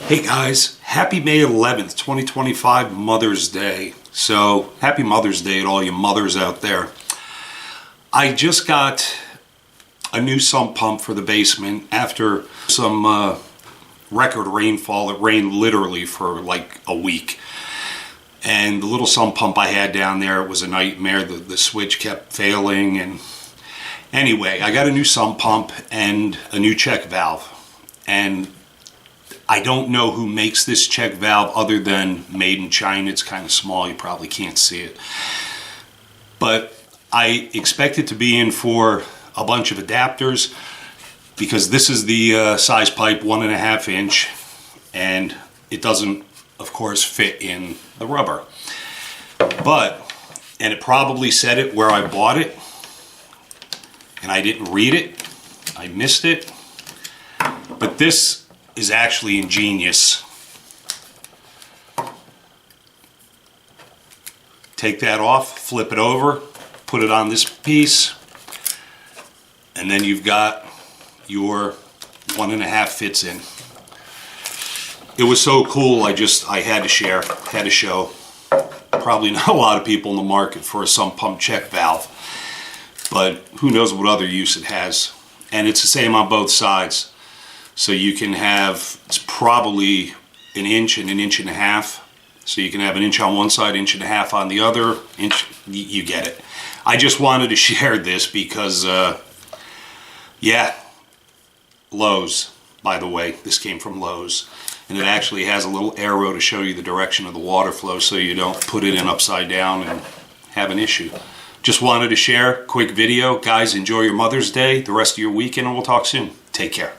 Hey guys, happy May 11th, 2025, Mother's Day. So, happy Mother's Day to all you mothers out there. I just got a new sump pump for the basement after some record rainfall. It rained literally for like a week. And the little sump pump I had down there, it was a nightmare. The switch kept failing. And anyway, I got a new sump pump and a new check valve. And I don't know who makes this check valve other than made in China. It's kind of small, you probably can't see it. But I expect it to be in for a bunch of adapters because this is the size pipe, 1.5 inch, and it doesn't, of course, fit in the rubber. And it probably said it where I bought it, and I didn't read it. I missed it. But this is actually ingenious. Take that off, flip it over, put it on this piece, and then you've got your 1.5 fits in. It was so cool, I had to share, had to show. Probably not a lot of people in the market for a sump pump check valve, but who knows what other use it has. And it's the same on both sides. So you can have, it's probably 1 inch and 1.5 inches. So you can have 1 inch on one side, 1.5 inches on the other. You get it. I just wanted to share this because, yeah, Lowe's, by the way. This came from Lowe's. And it actually has a little arrow to show you the direction of the water flow so you don't put it in upside down and have an issue. Just wanted to share, quick video. Guys, enjoy your Mother's Day, the rest of your weekend, and we'll talk soon. Take care.